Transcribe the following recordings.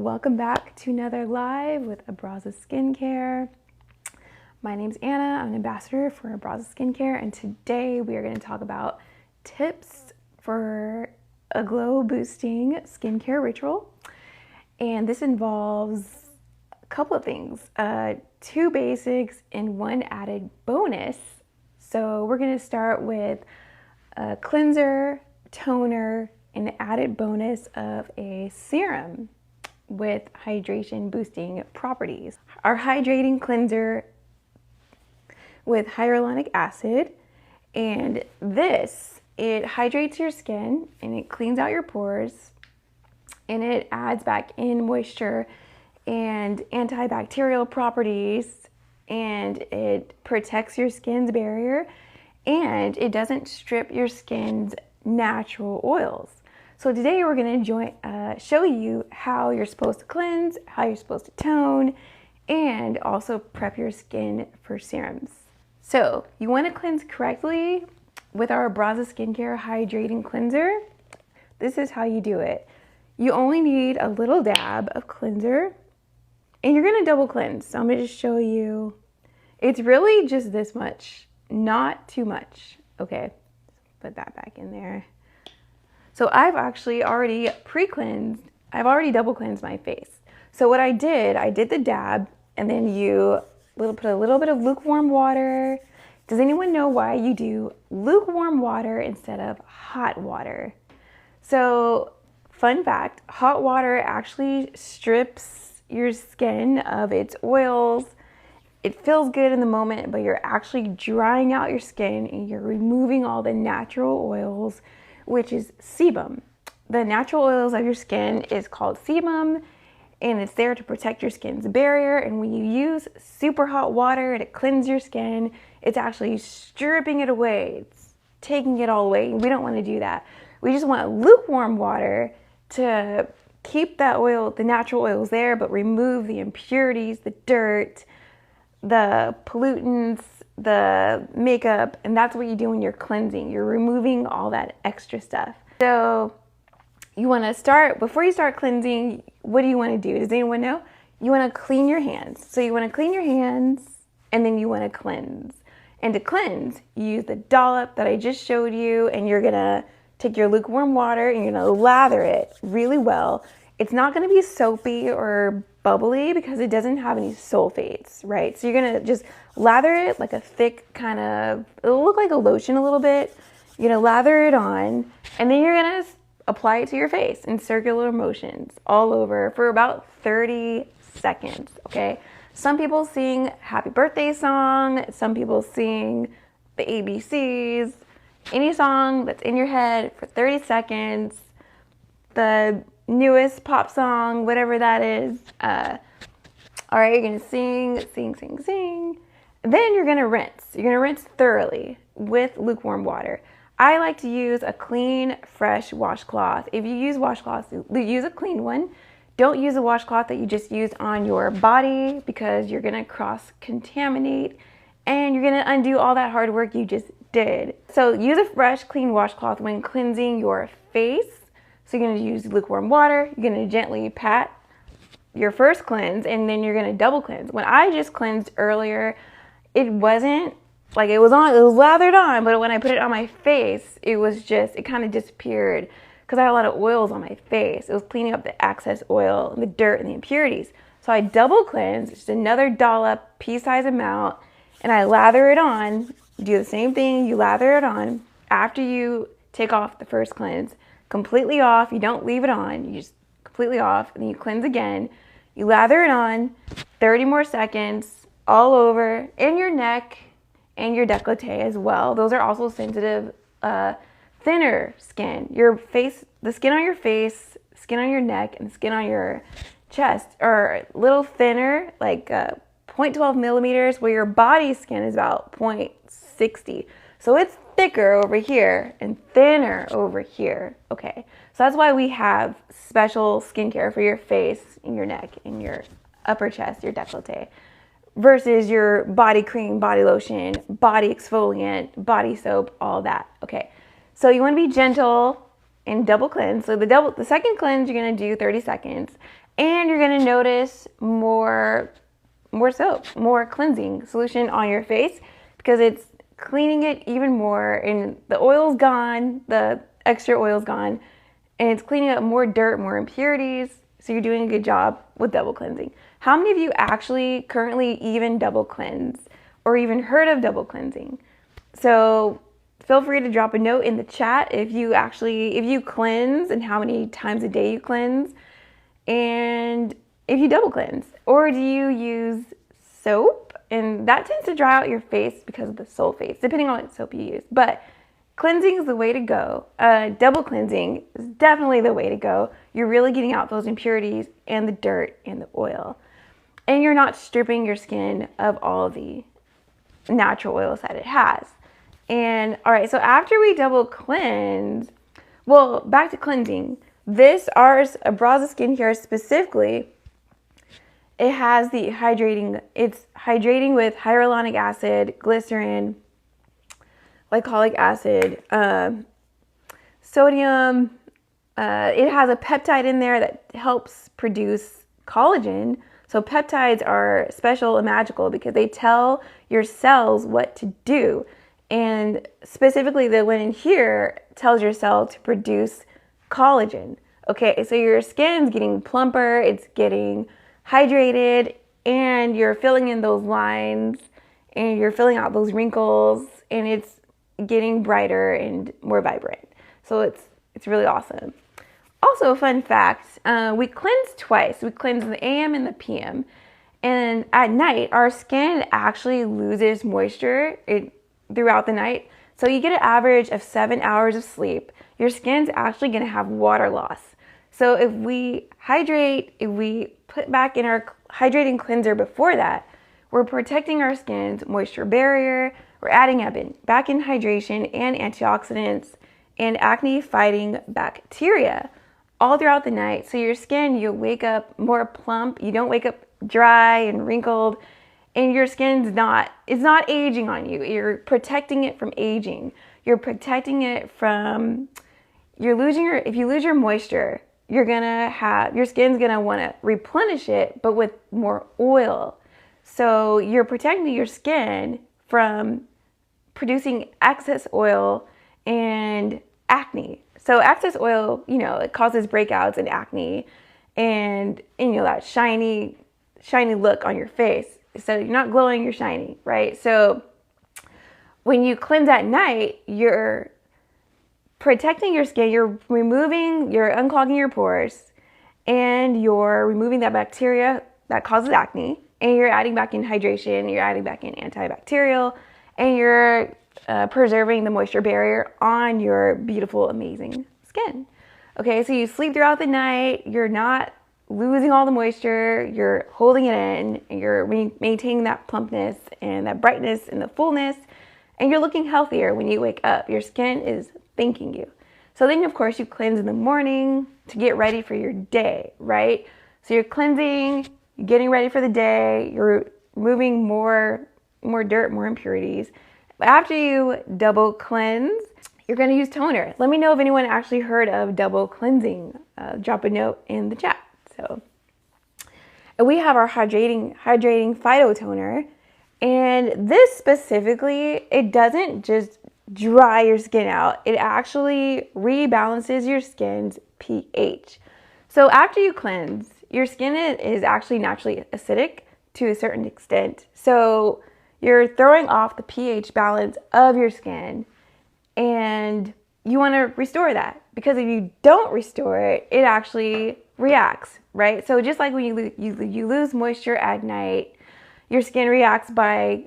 Welcome back to another live with Abraza Skincare. My name's Anna. I'm an ambassador for Abraza Skincare, and today we are going to talk about tips for a glow boosting skincare ritual. And this involves a couple of things, 2 basics and 1 added bonus. So we're going to start with a cleanser, toner, and the added bonus of a serum with hydration boosting properties. Our hydrating cleanser with hyaluronic acid, and it hydrates your skin and it cleans out your pores and it adds back in moisture and antibacterial properties, and it protects your skin's barrier, and it doesn't strip your skin's natural oils. So today we're going to show you how you're supposed to cleanse, how you're supposed to tone, and also prep your skin for serums. So you want to cleanse correctly with our Abraza Skincare Hydrating Cleanser. This is how you do it. You only need a little dab of cleanser, and you're going to double cleanse. So I'm going to just show you. It's really just this much, not too much. Okay, put that back in there. So I've actually already pre-cleansed. I've already double cleansed my face. So what I did the dab, and then put a little bit of lukewarm water. Does anyone know why you do lukewarm water instead of hot water? So fun fact, hot water actually strips your skin of its oils. It feels good in the moment, but you're actually drying out your skin and you're removing all the natural oils, which is sebum. The natural oils of your skin is called sebum, and it's there to protect your skin's barrier. And when you use super hot water to cleanse your skin, it's actually stripping it away. It's taking it all away. We don't want to do that. We just want lukewarm water to keep that oil, the natural oils there, but remove the impurities, the dirt, the pollutants, the makeup, and that's what you do when you're cleansing. You're removing all that extra stuff. So you want to start, before you start cleansing, what do you want to do? Does anyone know? You want to clean your hands. So you want to clean your hands, and then you want to cleanse. And to cleanse, you use the dollop that I just showed you, and you're going to take your lukewarm water and you're going to lather it really well. It's not going to be soapy or bubbly because it doesn't have any sulfates, right? So you're going to just lather it like a thick kind of, it'll look like a lotion a little bit. You're going to lather it on, and then you're going to apply it to your face in circular motions all over for about 30 seconds, okay? Some people sing happy birthday song. Some people sing the ABCs. Any song that's in your head for 30 seconds. The newest pop song, whatever that is. All right, you're gonna sing. Then you're gonna rinse. You're gonna rinse thoroughly with lukewarm water. I like to use a clean, fresh washcloth. If you use washcloths, use a clean one. Don't use a washcloth that you just used on your body, because you're gonna cross-contaminate and you're gonna undo all that hard work you just did. So use a fresh, clean washcloth when cleansing your face. So you're going to use lukewarm water. You're going to gently pat your first cleanse, and then you're going to double cleanse. When I just cleansed earlier, it wasn't like it was lathered on, but when I put it on my face, it kind of disappeared because I had a lot of oils on my face. It was cleaning up the excess oil and the dirt and the impurities. So I double cleansed, just another dollop, pea-size amount, and I lather it on. You do the same thing, you lather it on after you take off the first cleanse. Completely off, you don't leave it on, you just completely off, and then you cleanse again. You lather it on, 30 more seconds, all over, in your neck and your décolleté as well. Those are also sensitive, thinner skin. Your face, the skin on your face, skin on your neck, and the skin on your chest are a little thinner, like 0.12 millimeters, where your body skin is about 0.60. So it's thicker over here and thinner over here. Okay, so that's why we have special skincare for your face and your neck and your upper chest, your décolleté, versus your body cream, body lotion, body exfoliant, body soap, all that. Okay, so you want to be gentle and double cleanse. So the second cleanse, you're going to do 30 seconds. And you're gonna notice more soap, more cleansing solution on your face because it's cleaning it even more, and the oil's gone, the extra oil's gone, and it's cleaning up more dirt, more impurities. So you're doing a good job with double cleansing. How many of you actually currently even double cleanse or even heard of double cleansing? So feel free to drop a note in the chat if you cleanse and how many times a day you cleanse, and if you double cleanse, or do you use soap? And that tends to dry out your face because of the sulfates, depending on what soap you use. But cleansing is the way to go. Double cleansing is definitely the way to go. You're really getting out those impurities and the dirt and the oil. And you're not stripping your skin of all the natural oils that it has. And all right, so after we double cleanse, well, back to cleansing. Ours, Abraza Skincare specifically, it has the it's hydrating with hyaluronic acid, glycerin, glycolic acid, sodium. It has a peptide in there that helps produce collagen. So peptides are special and magical because they tell your cells what to do. And specifically the one in here tells your cell to produce collagen. Okay, so your skin's getting plumper, it's getting hydrated, and you're filling in those lines, and you're filling out those wrinkles, and it's getting brighter and more vibrant. So it's really awesome. Also, a fun fact, we cleanse twice. We cleanse in the AM and the PM. And at night, our skin actually loses moisture throughout the night. So you get an average of 7 hours of sleep. Your skin's actually gonna have water loss. So if we hydrate, if we put back in our hydrating cleanser before that, we're protecting our skin's moisture barrier. We're adding back in hydration and antioxidants and acne fighting bacteria all throughout the night. So your skin, you wake up more plump. You don't wake up dry and wrinkled, and your skin's not aging on you. You're protecting it from aging. You're protecting it from, if you lose your moisture, your skin's gonna wanna replenish it, but with more oil. So you're protecting your skin from producing excess oil and acne. So excess oil, it causes breakouts and acne and that shiny look on your face. So you're not glowing, you're shiny, right? So when you cleanse at night, you're protecting your skin, you're unclogging your pores, and you're removing that bacteria that causes acne, and you're adding back in hydration, you're adding back in antibacterial, and you're preserving the moisture barrier on your beautiful, amazing skin. Okay, so you sleep throughout the night, you're not losing all the moisture, you're holding it in, and you're maintaining that plumpness and that brightness and the fullness, and you're looking healthier when you wake up. Your skin is thanking you. So then, of course, you cleanse in the morning to get ready for your day, right? So you're cleansing, you're getting ready for the day, you're removing more dirt, more impurities. But after you double cleanse, you're going to use toner. Let me know if anyone actually heard of double cleansing. Drop a note in the chat. So, and we have our hydrating phyto toner, and this specifically, it doesn't just dry your skin out. It actually rebalances your skin's pH. So after you cleanse, your skin is actually naturally acidic to a certain extent. So you're throwing off the pH balance of your skin, and you want to restore that, because if you don't restore it, it actually reacts, right? So just like when you lose moisture at night, your skin reacts by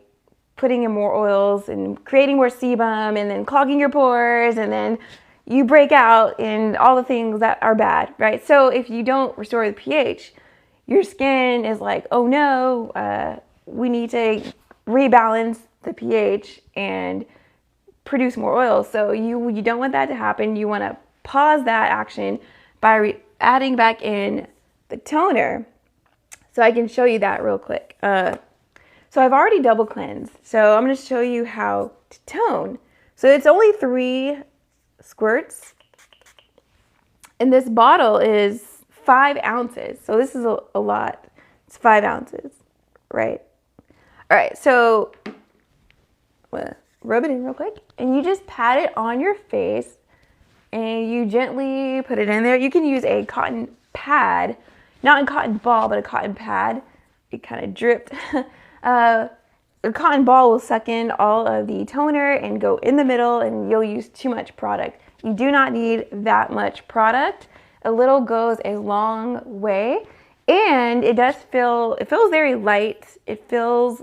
putting in more oils and creating more sebum and then clogging your pores, and then you break out in all the things that are bad, right? So if you don't restore the pH, your skin is like, oh no, we need to rebalance the pH and produce more oil. So you don't want that to happen. You want to pause that action by adding back in the toner. So I can show you that real quick. So I've already double cleansed. So I'm going to show you how to tone. So it's only 3 squirts. And this bottle is 5 ounces. So this is a lot. It's 5 ounces, right? All right, so rub it in real quick, and you just pat it on your face, and you gently put it in there. You can use a cotton pad, not a cotton ball, but a cotton pad. It kind of dripped. A cotton ball will suck in all of the toner and go in the middle, and you'll use too much product. You do not need that much product. A little goes a long way, and it feels very light. It feels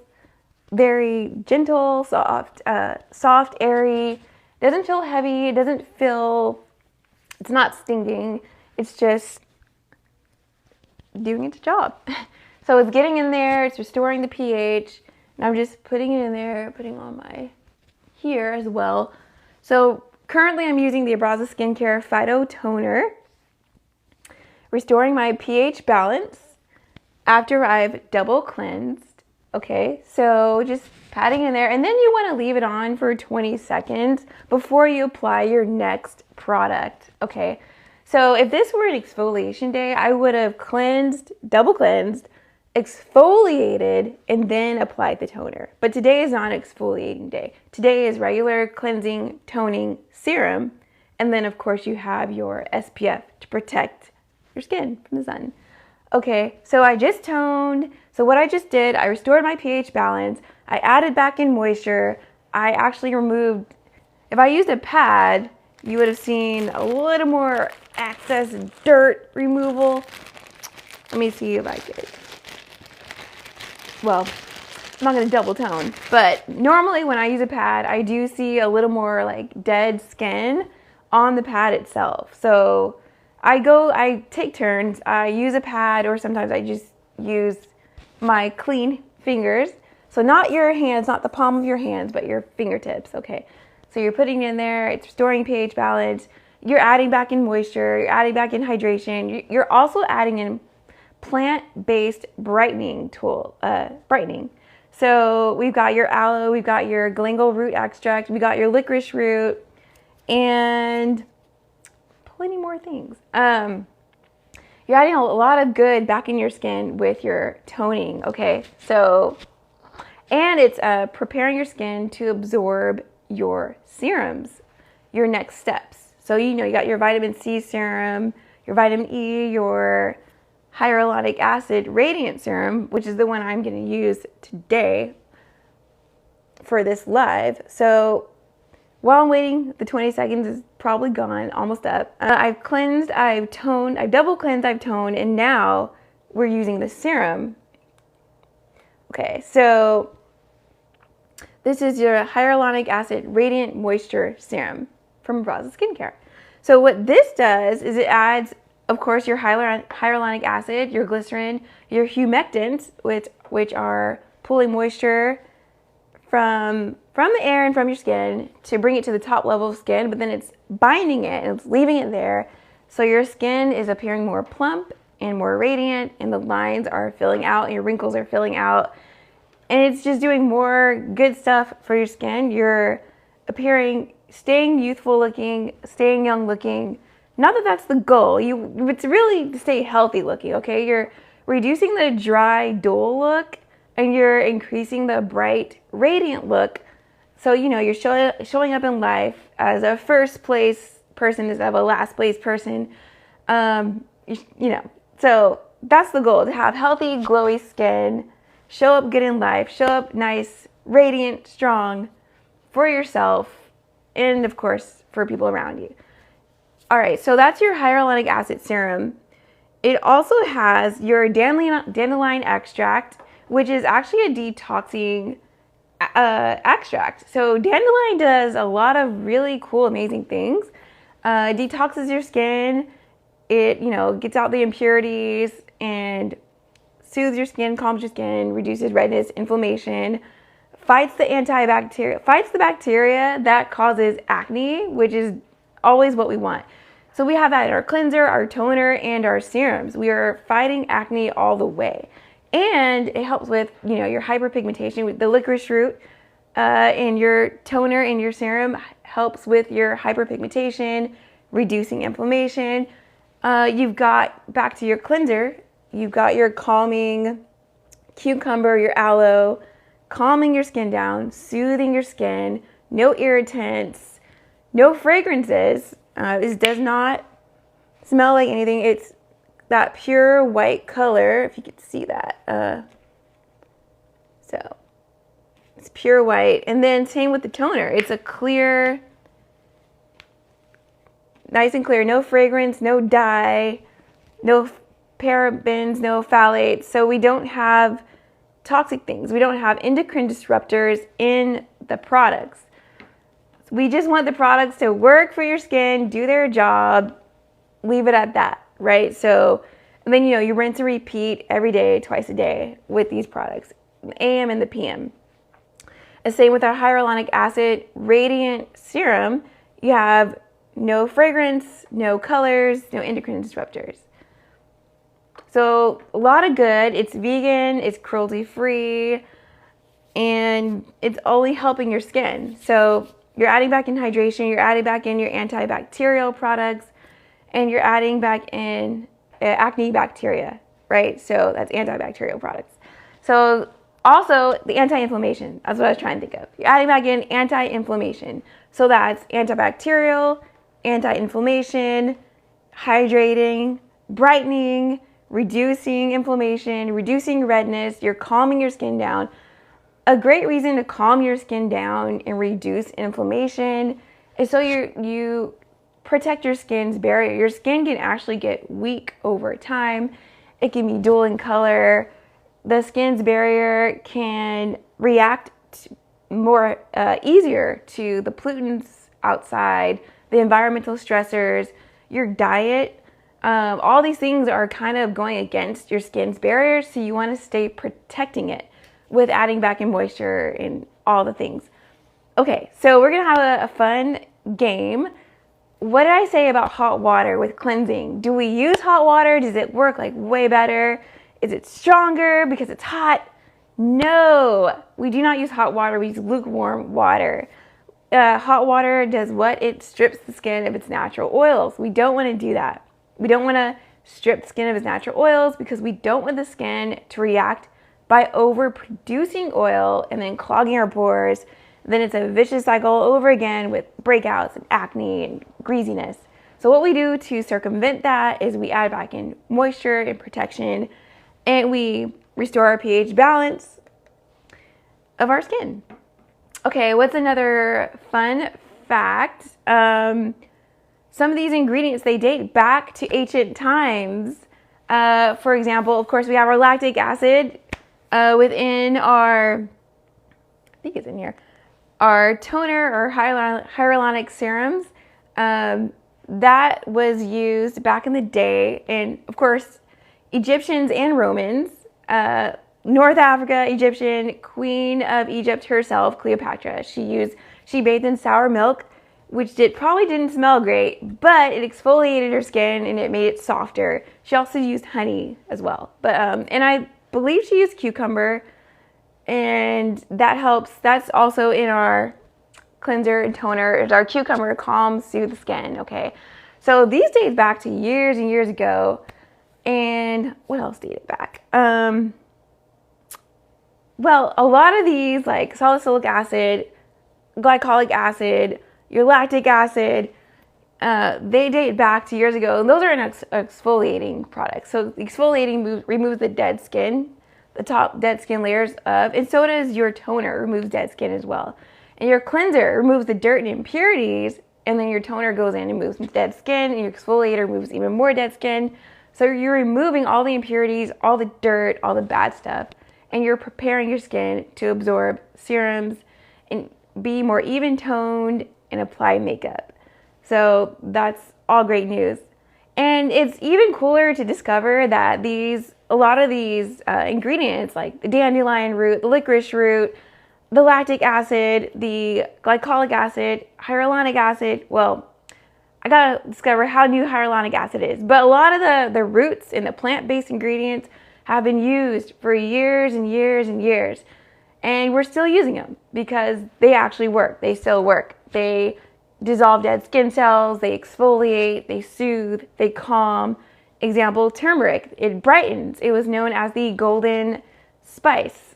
very gentle, soft, airy. Doesn't feel heavy. It doesn't feel, it's not stinging. It's just doing its job. So it's getting in there, it's restoring the pH, and I'm just putting it in there, putting on my here as well. So currently I'm using the Abraza Skincare Phyto Toner, restoring my pH balance after I've double cleansed. Okay, so just patting in there, and then you want to leave it on for 20 seconds before you apply your next product. Okay, so if this were an exfoliation day, I would have cleansed, double cleansed, exfoliated, and then applied the toner. But today is not an exfoliating day. Today is regular cleansing, toning, serum, and then of course you have your SPF to protect your skin from the sun. Okay, so I just toned. So what I just did, I restored my pH balance. I added back in moisture. I actually removed, if I used a pad, you would have seen a little more excess dirt removal. Let me see if I could. Well, I'm not gonna double tone, but normally when I use a pad, I do see a little more like dead skin on the pad itself. So I take turns. I use a pad, or sometimes I just use my clean fingers. So not your hands, not the palm of your hands, but your fingertips, okay? So you're putting it in there, it's restoring pH balance, you're adding back in moisture, you're adding back in hydration, you're also adding in plant-based brightening tool, brightening. So we've got your aloe, we've got your galangal root extract, we got your licorice root, and plenty more things. You're adding a lot of good back in your skin with your toning, okay? So, and it's preparing your skin to absorb your serums, your next steps. So, you know, you got your vitamin C serum, your vitamin E, your hyaluronic acid radiant serum, which is the one I'm going to use today for this live. So while I'm waiting, the 20 seconds is probably gone, almost up. I've cleansed, I've toned, I've double cleansed, I've toned, and now we're using the serum. Okay, so this is your hyaluronic acid radiant moisture serum from Abraza Skincare. So what this does is it adds, of course, your hyaluronic acid, your glycerin, your humectants, which are pulling moisture from the air and from your skin to bring it to the top level of skin, but then it's binding it and it's leaving it there. So your skin is appearing more plump and more radiant, and the lines are filling out and your wrinkles are filling out. And it's just doing more good stuff for your skin. You're appearing, staying youthful looking, staying young looking. Not that that's the goal. It's really to stay healthy looking, okay? You're reducing the dry, dull look, and you're increasing the bright, radiant look. So, you know, you're showing up in life as a first place person instead of a last place person. You know, so that's the goal, to have healthy, glowy skin, show up good in life, show up nice, radiant, strong for yourself, and of course, for people around you. All right, so that's your hyaluronic acid serum. It also has your dandelion extract, which is actually a detoxing extract. So dandelion does a lot of really cool, amazing things. It detoxes your skin. It, you know, gets out the impurities and soothes your skin, calms your skin, reduces redness, inflammation, fights the bacteria that causes acne, which is always what we want. So we have that in our cleanser, our toner, and our serums. We are fighting acne all the way. And it helps with, you know, your hyperpigmentation. With the licorice root in your toner and your serum helps with your hyperpigmentation, reducing inflammation. You've got, back to your cleanser, you've got your calming cucumber, your aloe, calming your skin down, soothing your skin, no irritants, no fragrances. This does not smell like anything. It's that pure white color, if you could see that. So it's pure white. And then same with the toner. It's a clear, nice and clear, no fragrance, no dye, no parabens, no phthalates. So we don't have toxic things. We don't have endocrine disruptors in the products. We just want the products to work for your skin, do their job, leave it at that, right? So, and then, you rinse and repeat every day, twice a day with these products, the AM and the PM. The same with our hyaluronic acid radiant serum. You have no fragrance, no colors, no endocrine disruptors. So a lot of good. It's vegan, it's cruelty-free, and it's only helping your skin. So you're adding back in hydration, you're adding back in your antibacterial products, and you're adding back in acne bacteria, right? So that's antibacterial products. So also the anti-inflammation, that's what I was trying to think of. You're adding back in anti-inflammation. So that's antibacterial, anti-inflammation, hydrating, brightening, reducing inflammation, reducing redness. You're calming your skin down. A great reason to calm your skin down and reduce inflammation is so you protect your skin's barrier. Your skin can actually get weak over time. It can be dull in color. The skin's barrier can react more easier to the pollutants outside, the environmental stressors, your diet. All these things are kind of going against your skin's barriers, so you want to stay protecting it with adding back in moisture and all the things. Okay, so we're going to have a fun game. What did I say about hot water with cleansing? Do we use hot water? Does it work like way better? Is it stronger because it's hot? No, we do not use hot water. We use lukewarm water. Hot water does what? It strips the skin of its natural oils. We don't want to do that. We don't want to strip the skin of its natural oils because we don't want the skin to react by overproducing oil and then clogging our pores. Then it's a vicious cycle over again with breakouts and acne and greasiness. So what we do to circumvent that is we add back in moisture and protection, and we restore our pH balance of our skin. Okay, what's another fun fact? Some of these ingredients, they date back to ancient times. For example, of course, we have our lactic acid within our, I think it's in here, our toner or hyaluronic serums. That was used back in the day. And of course, Egyptians and Romans, North Africa, Egyptian, Queen of Egypt herself, Cleopatra, she bathed in sour milk, which probably didn't smell great, but it exfoliated her skin and it made it softer. She also used honey as well. But and I believe she used cucumber, and that helps. That's also in our cleanser and toner. Is our cucumber calms, soothe the skin. Okay, so these date back to years and years ago. And what else dated back? Well, a lot of these, like salicylic acid, glycolic acid, your lactic acid, they date back to years ago. And those are an exfoliating products. So exfoliating removes the dead skin, the top dead skin layers of, and so does your toner, removes dead skin as well. And your cleanser removes the dirt and impurities, and then your toner goes in and removes dead skin, and your exfoliator removes even more dead skin. So you're removing all the impurities, all the dirt, all the bad stuff, and you're preparing your skin to absorb serums and be more even toned and apply makeup. So that's all great news. And it's even cooler to discover that a lot of these ingredients, like the dandelion root, the licorice root, the lactic acid, the glycolic acid, hyaluronic acid, well, I gotta discover how new hyaluronic acid is. But a lot of the roots and the plant-based ingredients have been used for years and years and years. And we're still using them because they actually work. They still work. They dissolve dead skin cells, they exfoliate, they soothe, they calm. Example, turmeric, it brightens. It was known as the golden spice.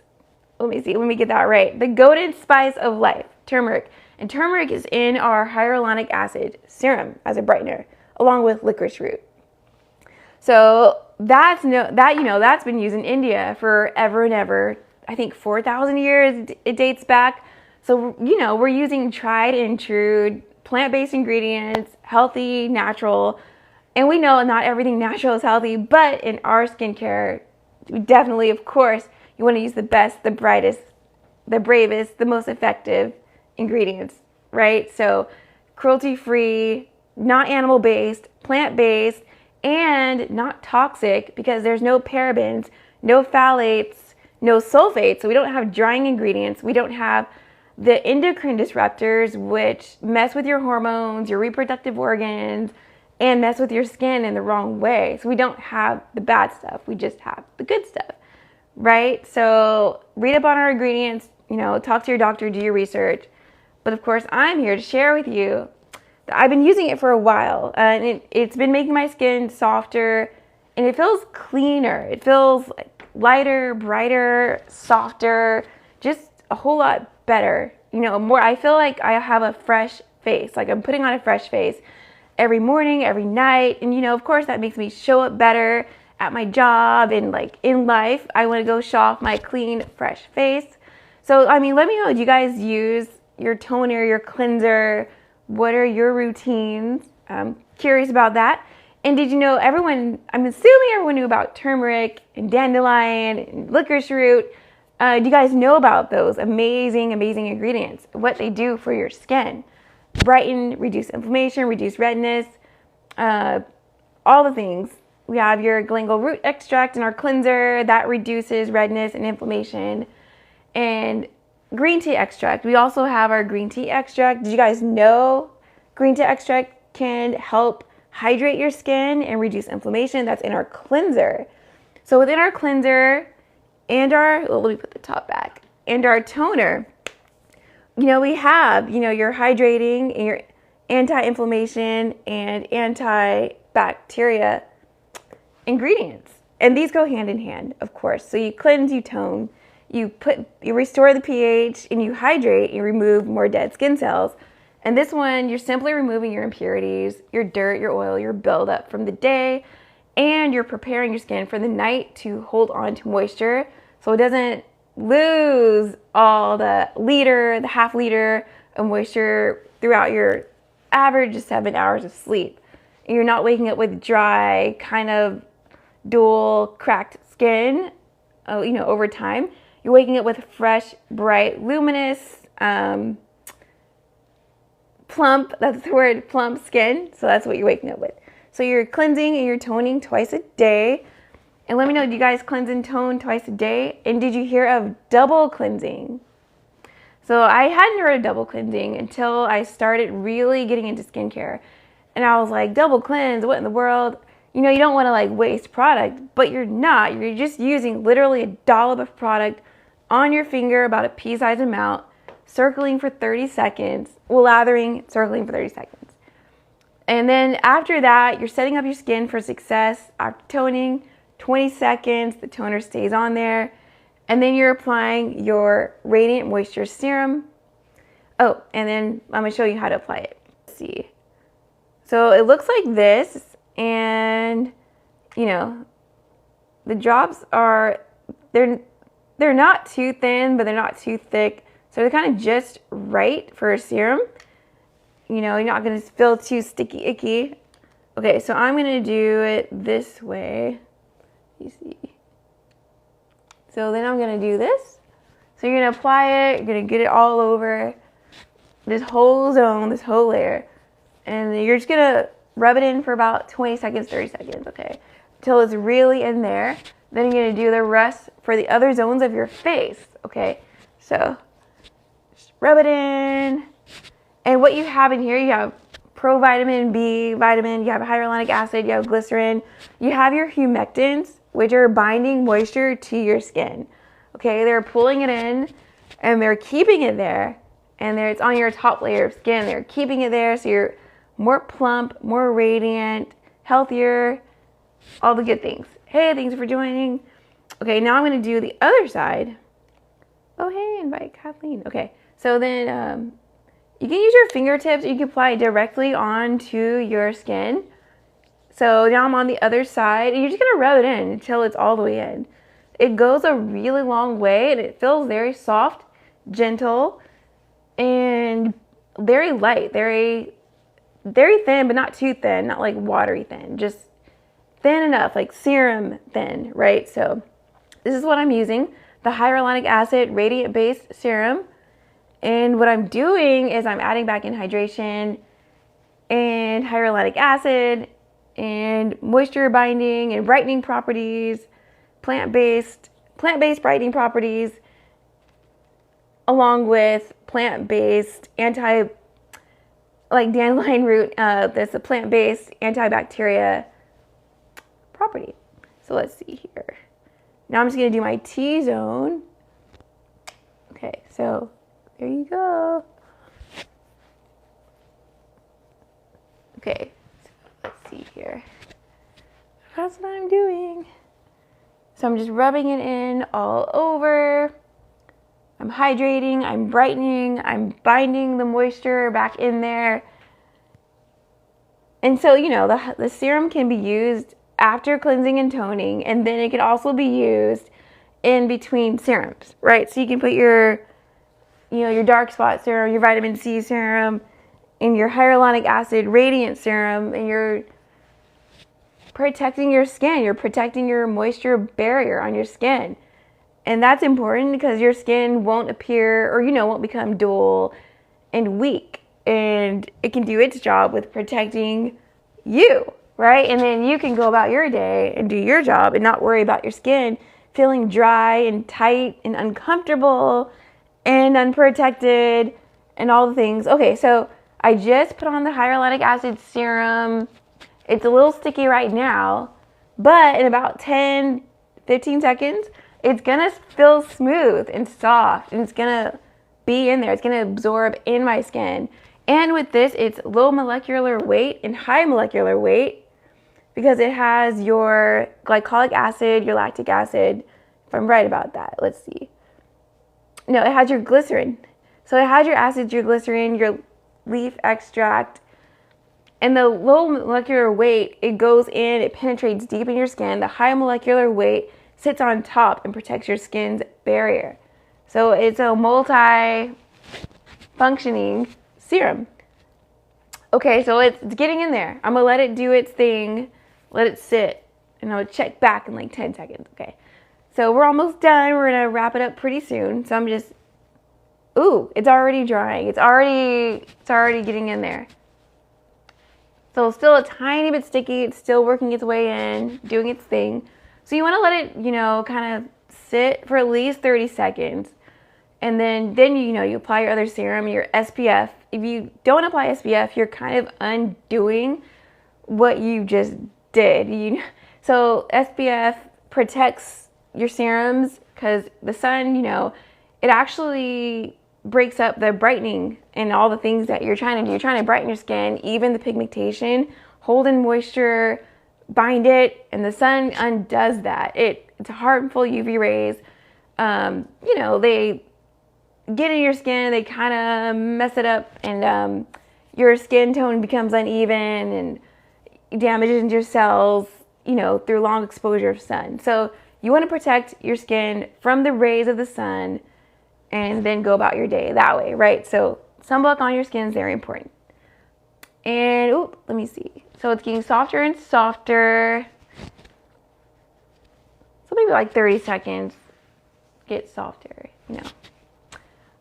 Let me get that right. The golden spice of life, turmeric. And turmeric is in our hyaluronic acid serum as a brightener, along with licorice root. So that's been used in India forever and ever. I think 4,000 years it dates back. So, we're using tried and true plant-based ingredients, healthy, natural. And we know not everything natural is healthy, but in our skincare, we definitely, of course, you want to use the best, the brightest, the bravest, the most effective ingredients, right? So cruelty-free, not animal-based, plant-based, and not toxic because there's no parabens, no phthalates, no sulfates. So we don't have drying ingredients. We don't have the endocrine disruptors, which mess with your hormones, your reproductive organs, and mess with your skin in the wrong way. So we don't have the bad stuff. We just have the good stuff, right? So read up on our ingredients, talk to your doctor, do your research. But of course, I'm here to share with you that I've been using it for a while, and it's been making my skin softer, and it feels cleaner. It feels lighter, brighter, softer, just a whole lot better. More. I feel like I have a fresh face, like I'm putting on a fresh face every morning, every night. And of course that makes me show up better at my job and like in life. I want to go show off my clean, fresh face. So, let me know, do you guys use your toner, your cleanser? What are your routines? I'm curious about that. And did you know I'm assuming everyone knew about turmeric and dandelion and licorice root. Do you guys know about those amazing, amazing ingredients? What they do for your skin? Brighten, reduce inflammation, reduce redness, all the things. We have your glangal root extract in our cleanser that reduces redness and inflammation. And green tea extract. We also have our green tea extract. Did you guys know green tea extract can help hydrate your skin and reduce inflammation? That's in our cleanser. So within our cleanser and let me put the top back, and our toner, we have, your hydrating and your anti-inflammation and antibacteria ingredients. And these go hand in hand, of course. So you cleanse, you tone, you restore the pH, and you hydrate, you remove more dead skin cells. And this one, you're simply removing your impurities, your dirt, your oil, your buildup from the day, and you're preparing your skin for the night to hold on to moisture so it doesn't lose all the half liter of moisture throughout your average 7 hours of sleep. And you're not waking up with dry, kind of dull, cracked skin, over time. You're waking up with fresh, bright, luminous, plump, that's the word, plump skin. So that's what you're waking up with. So you're cleansing and you're toning twice a day. And let me know, do you guys cleanse and tone twice a day? And did you hear of double cleansing? So I hadn't heard of double cleansing until I started really getting into skincare. And I was like, double cleanse, what in the world? You don't want to waste product, but you're not. You're just using literally a dollop of product on your finger, about a pea-sized amount, circling for 30 seconds, lathering, circling for 30 seconds. And then after that, you're setting up your skin for success. After toning, 20 seconds, the toner stays on there. And then you're applying your Radiant Moisture Serum. Oh, and then I'm going to show you how to apply it. Let's see. So it looks like this, and, the drops are, they're not too thin, but they're not too thick. So they're kind of just right for a serum. You're not going to feel too sticky, icky. Okay, so I'm going to do it this way. You see. So then I'm going to do this. So you're going to apply it. You're going to get it all over this whole zone, this whole layer. And you're just going to rub it in for about 20 seconds, 30 seconds, okay? Until it's really in there. Then you're going to do the rest for the other zones of your face, okay? So just rub it in. And what you have in here, you have provitamin B vitamin, you have hyaluronic acid, you have glycerin, you have your humectants, which are binding moisture to your skin. Okay, they're pulling it in and they're keeping it there. and there it's on your top layer of skin. They're keeping it there so you're more plump, more radiant, healthier, all the good things. Hey, thanks for joining. Okay, now I'm going to do the other side. Oh, hey, invite Kathleen. Okay, so then you can use your fingertips. You can apply it directly onto your skin. So now I'm on the other side, and you're just going to rub it in until it's all the way in. It goes a really long way, and it feels very soft, gentle, and very light, very thin, but not too thin, not like watery thin, just thin enough, like serum thin, right? So this is what I'm using, the hyaluronic acid radiant based serum. And what I'm doing is I'm adding back in hydration and hyaluronic acid and moisture binding and brightening properties, plant-based brightening properties, along with plant-based like dandelion root, that's a plant-based antibacteria property. So let's see here. Now I'm just going to do my T-zone. Okay, so there you go. Okay, so let's see here. That's what I'm doing. So I'm just rubbing it in all over. I'm hydrating, I'm brightening, I'm binding the moisture back in there. And so, you know, the serum can be used after cleansing and toning, and then it can also be used in between serums, right? So you can put your dark spot serum, your vitamin C serum, and your hyaluronic acid radiant serum, and you're protecting your skin. You're protecting your moisture barrier on your skin. And that's important because your skin won't appear or, won't become dull and weak. And it can do its job with protecting you, right? And then you can go about your day and do your job and not worry about your skin feeling dry and tight and uncomfortable and unprotected and all the things. Okay, so I just put on the hyaluronic acid serum. It's a little sticky right now, but in about 10, 15 seconds, it's gonna feel smooth and soft, and it's gonna be in there. It's gonna absorb in my skin. And with this, it's low molecular weight and high molecular weight because it has your glycolic acid, your lactic acid, if I'm right about that. Let's see. No, it has your glycerin. So it has your acids, your glycerin, your leaf extract, and the low molecular weight, it goes in, it penetrates deep in your skin. The high molecular weight sits on top and protects your skin's barrier. So it's a multi-functioning serum. Okay, so it's getting in there. I'm gonna let it do its thing, let it sit, and I'll check back in like 10 seconds. Okay, so we're almost done. We're gonna wrap it up pretty soon. So I'm just, ooh, it's already drying. It's already getting in there. So it's still a tiny bit sticky. It's still working its way in, doing its thing. So you want to let it, kind of sit for at least 30 seconds. And then you apply your other serum, your SPF. If you don't apply SPF, you're kind of undoing what you just did. So SPF protects your serums because the sun, it actually breaks up the brightening and all the things that you're trying to do. You're trying to brighten your skin, even the pigmentation, hold in moisture, bind it, and the sun undoes that. It's harmful UV rays. They get in your skin, they kind of mess it up, and your skin tone becomes uneven and damages your cells, through long exposure of sun. So you want to protect your skin from the rays of the sun and then go about your day that way, right? So sunblock on your skin is very important. And, let me see. So it's getting softer and softer. So maybe like 30 seconds, get softer,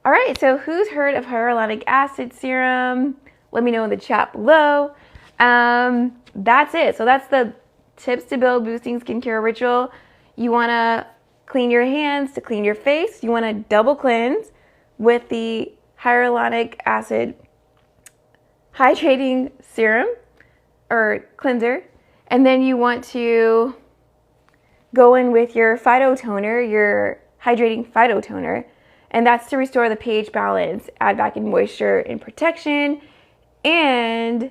All right, so who's heard of hyaluronic acid serum? Let me know in the chat below. That's it. So that's the tips to build boosting skincare ritual. You want to clean your hands to clean your face. You want to double cleanse with the hyaluronic acid hydrating serum or cleanser. And then you want to go in with your phytotoner, your hydrating phytotoner. And that's to restore the pH balance, add back in moisture and protection, and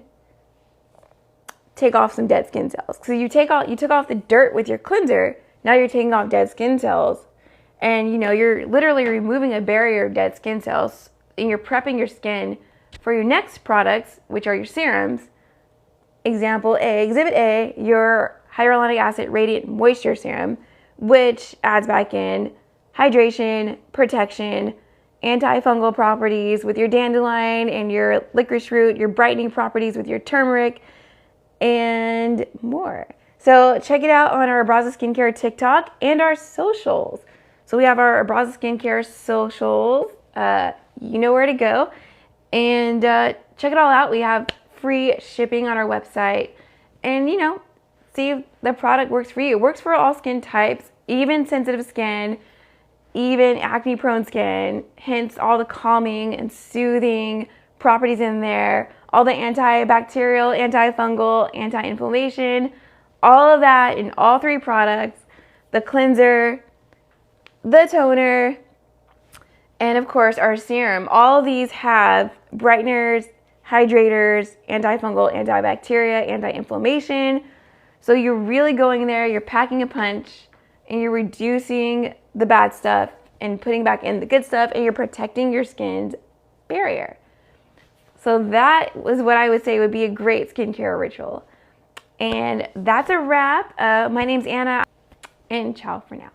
take off some dead skin cells. So you took off the dirt with your cleanser, now you're taking off dead skin cells. And you know, you're literally removing a barrier of dead skin cells, and you're prepping your skin for your next products, which are your serums. Example A, Exhibit A, your hyaluronic acid radiant moisture serum, which adds back in hydration, protection, antifungal properties with your dandelion and your licorice root, your brightening properties with your turmeric, and more. So check it out on our Abraza Skincare TikTok and our socials. So we have our Abraza Skincare socials. You know where to go. And check it all out. We have free shipping on our website. And, you know, see if the product works for you. It works for all skin types, even sensitive skin, even acne-prone skin. Hence all the calming and soothing properties in there. All the antibacterial, antifungal, anti-inflammation. All of that in all three products. The cleanser, the toner, and of course our serum. All of these have brighteners, hydrators, antifungal, antibacteria, anti-inflammation. So you're really going there, you're packing a punch, and you're reducing the bad stuff and putting back in the good stuff, and you're protecting your skin's barrier. So that was what I would say would be a great skincare ritual. And that's a wrap. My name's Anna, and ciao for now.